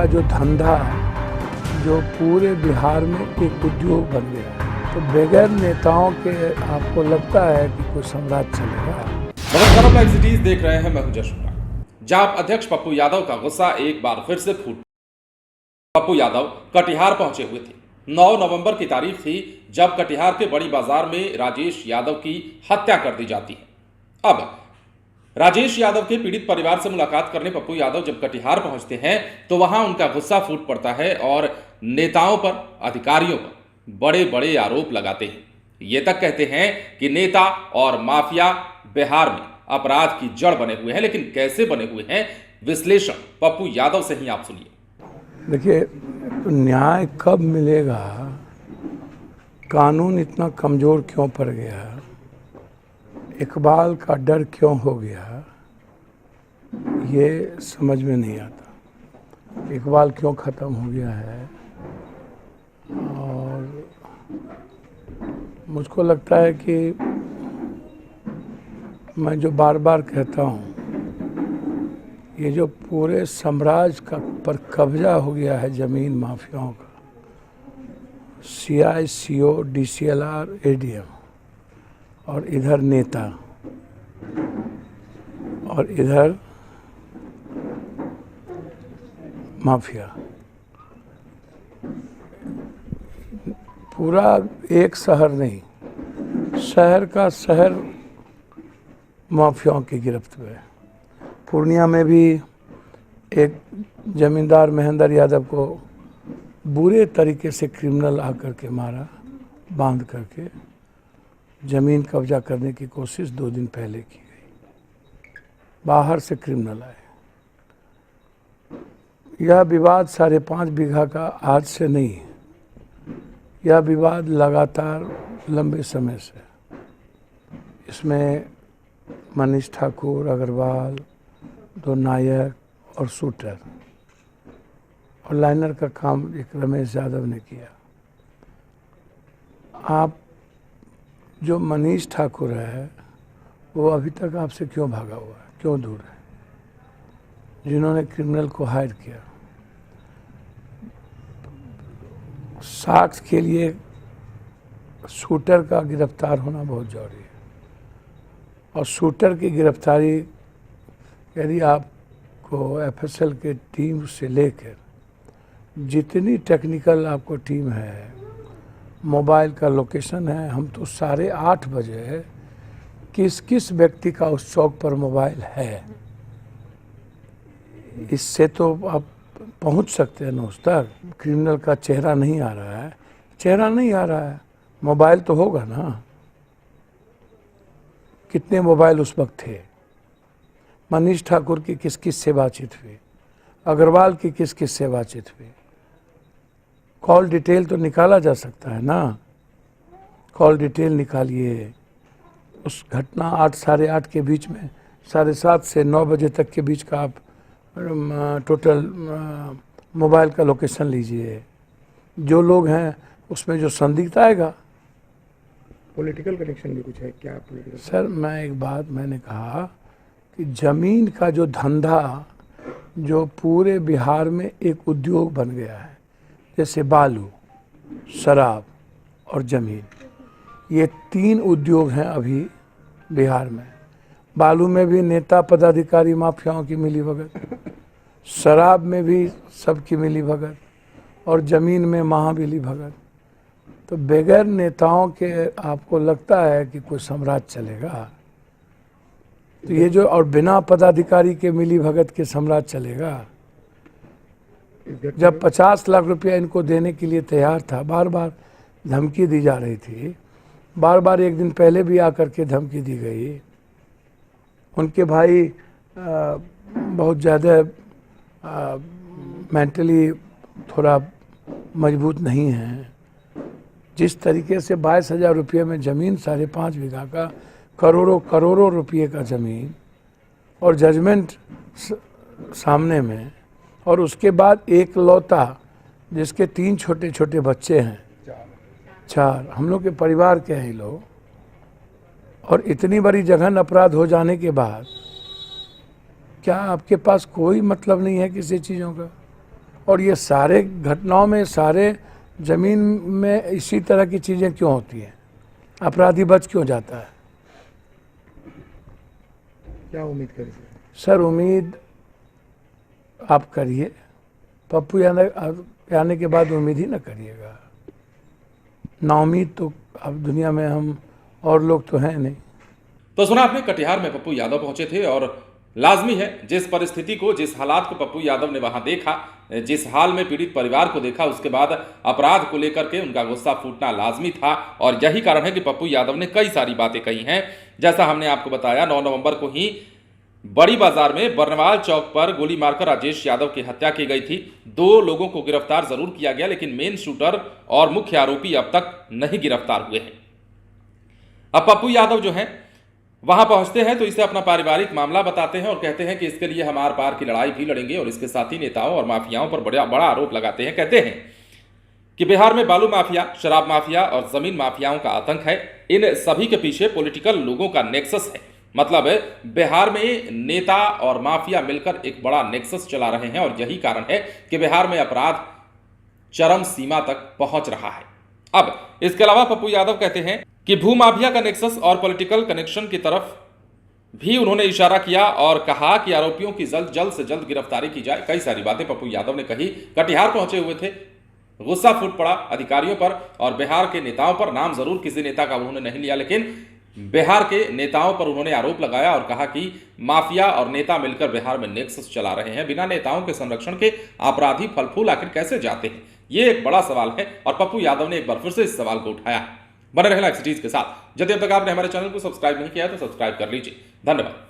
का जो धंधा जो पूरे बिहार में एक उद्योग बन गया है, तो बगैर नेताओं के आपको लगता है कि कोई साम्राज्य चलेगा? नमस्कार, आप सिटीज देख रहे हैं। मैं हूं जशपुरा। जाप अध्यक्ष पप्पू यादव का गुस्सा एक बार फिर से फूट। पप्पू यादव कटिहार पहुंचे हुए थे। 9 नवंबर की तारीख थी जब कटिहार के बड़ी बाजार में राजेश यादव की हत्या कर दी जाती है। अब राजेश यादव के पीड़ित परिवार से मुलाकात करने पप्पू यादव जब कटिहार पहुंचते हैं तो वहां उनका गुस्सा फूट पड़ता है और नेताओं पर, अधिकारियों पर बड़े बड़े आरोप लगाते हैं। ये तक कहते हैं कि नेता और माफिया बिहार में अपराध की जड़ बने हुए हैं। लेकिन कैसे बने हुए हैं, विश्लेषण पप्पू यादव से ही आप सुनिए। देखिए, तो न्याय कब मिलेगा, कानून इतना कमज़ोर क्यों पड़ गया, इकबाल का डर क्यों हो गया, ये समझ में नहीं आता। इकबाल क्यों ख़त्म हो गया है, और मुझको लगता है कि मैं जो बार बार कहता हूँ, ये जो पूरे साम्राज्य का पर कब्जा हो गया है ज़मीन माफियाओं का, CI, CO, DCLR, ADM, और इधर नेता, और इधर माफिया, पूरा एक शहर नहीं, शहर का शहर माफियाओं की गिरफ्त में है। पूर्णिया में भी एक जमींदार महेंद्र यादव को बुरे तरीके से क्रिमिनल आकर के मारा, बांध करके ज़मीन कब्जा करने की कोशिश 2 दिन पहले की गई। बाहर से क्रिमिनल आए। यह विवाद 5.5 बीघा का आज से नहीं है, यह विवाद लगातार लंबे समय से। इसमें मनीष ठाकुर, अग्रवाल, 2 नायक और शूटर और लाइनर का काम एक रमेश यादव ने किया। आप जो मनीष ठाकुर है वो अभी तक आपसे क्यों भागा हुआ है, क्यों दूर है? जिन्होंने क्रिमिनल को हायर किया, साक्ष्य के लिए शूटर का गिरफ्तार होना बहुत जरूरी है। और शूटर की गिरफ्तारी यदि आपको FSL के टीम से लेकर जितनी टेक्निकल आपको टीम है, मोबाइल का लोकेशन है, हम तो 8:30 बजे किस किस व्यक्ति का उस चौक पर मोबाइल है, इससे तो आप पहुंच सकते हैं ना उस तक। क्रिमिनल का चेहरा नहीं आ रहा है, चेहरा नहीं आ रहा है, मोबाइल तो होगा ना। कितने मोबाइल उस वक्त थे? मनीष ठाकुर की किस किस से बातचीत हुई, अग्रवाल की किस किस से बातचीत हुई? कॉल डिटेल तो निकाला जा सकता है ना, कॉल डिटेल निकालिए। उस घटना 8 साढ़े 8 के बीच में, 7:30 से 9 बजे तक के बीच का आप टोटल मोबाइल का लोकेशन लीजिए। जो लोग हैं उसमें जो संदिग्ध आएगा। पॉलिटिकल कनेक्शन भी कुछ है क्या? पॉलिटिकल सर, मैं एक बात मैंने कहा कि ज़मीन का जो धंधा जो पूरे बिहार में एक उद्योग बन गया है, जैसे बालू, शराब और ज़मीन, ये 3 उद्योग हैं अभी बिहार में। बालू में भी नेता पदाधिकारी माफियाओं की मिली भगत, शराब में भी सबकी मिली भगत, और ज़मीन में महामिली भगत। तो बगैर नेताओं के आपको लगता है कि कोई साम्राज्य चलेगा? तो ये जो, और बिना पदाधिकारी के मिली भगत के साम्राज्य चलेगा? जब 50 लाख रुपया इनको देने के लिए तैयार था, बार बार धमकी दी जा रही थी, बार बार एक दिन पहले भी आकर के धमकी दी गई। उनके भाई बहुत ज़्यादा मेंटली थोड़ा मजबूत नहीं हैं। जिस तरीके से 22,000 रुपये में ज़मीन, 5.5 बीघा का, करोड़ों रुपये का ज़मीन, और जजमेंट सामने में, और उसके बाद एक लौता जिसके 3 छोटे छोटे बच्चे हैं, 4 हम लोग के परिवार के हैं लोग, और इतनी बड़ी जघन अपराध हो जाने के बाद क्या आपके पास कोई मतलब नहीं है किसी चीज़ों का? और ये सारे घटनाओं में, सारे ज़मीन में इसी तरह की चीज़ें क्यों होती हैं? अपराधी बच क्यों जाता है? क्या उम्मीद करें सर उम्मीद आप करिए, पप्पू यादव आने के बाद उम्मीद ही ना करिएगा। नाउम्मीद तो अब दुनिया में हम और लोग तो हैं नहीं। तो सुना आपने, कटिहार में पप्पू यादव पहुंचे थे और लाजमी है जिस परिस्थिति को, जिस हालात को पप्पू यादव ने वहां देखा, जिस हाल में पीड़ित परिवार को देखा, उसके बाद अपराध को लेकर के उनका गुस्सा फूटना लाजमी था। और यही कारण है कि पप्पू यादव ने कई सारी बातें कही हैं। जैसा हमने आपको बताया, 9 नवंबर को ही बड़ी बाजार में बर्नवाल चौक पर गोली मारकर राजेश यादव की हत्या की गई थी। 2 लोगों को गिरफ्तार जरूर किया गया, लेकिन मेन शूटर और मुख्य आरोपी अब तक नहीं गिरफ्तार हुए हैं। अब पप्पू यादव जो हैं वहां पहुंचते हैं तो इसे अपना पारिवारिक मामला बताते हैं और कहते हैं कि इसके लिए हम आर पार की लड़ाई भी लड़ेंगे। और इसके साथ ही नेताओं और माफियाओं पर बड़ा आरोप लगाते हैं। कहते हैं कि बिहार में बालू माफिया, शराब माफिया और जमीन माफियाओं का आतंक है। इन सभी के पीछे पॉलिटिकल लोगों का नेक्सस है। मतलब बिहार में नेता और माफिया मिलकर एक बड़ा नेक्सस चला रहे हैं और यही कारण है कि बिहार में अपराध चरम सीमा तक पहुंच रहा है। अब इसके अलावा पप्पू यादव कहते हैं कि भूमाफिया का नेक्सस और पॉलिटिकल कनेक्शन की तरफ भी उन्होंने इशारा किया और कहा कि आरोपियों की जल्द से जल्द गिरफ्तारी की जाए। कई सारी बातें पप्पू यादव ने कही। कटिहार पहुंचे हुए थे, गुस्सा फूट पड़ा अधिकारियों पर और बिहार के नेताओं पर। नाम जरूर किसी नेता का उन्होंने नहीं लिया, लेकिन बिहार के नेताओं पर उन्होंने आरोप लगाया और कहा कि माफिया और नेता मिलकर बिहार में नेक्सस चला रहे हैं। बिना नेताओं के संरक्षण के अपराधी फल फूल आखिर कैसे जाते हैं, ये एक बड़ा सवाल है और पप्पू यादव ने एक बार फिर से इस सवाल को उठाया। बने रहना एक्सिटीज के साथ। यदि अब तक आपने हमारे चैनल को सब्सक्राइब नहीं किया है तो सब्सक्राइब कर लीजिए। धन्यवाद।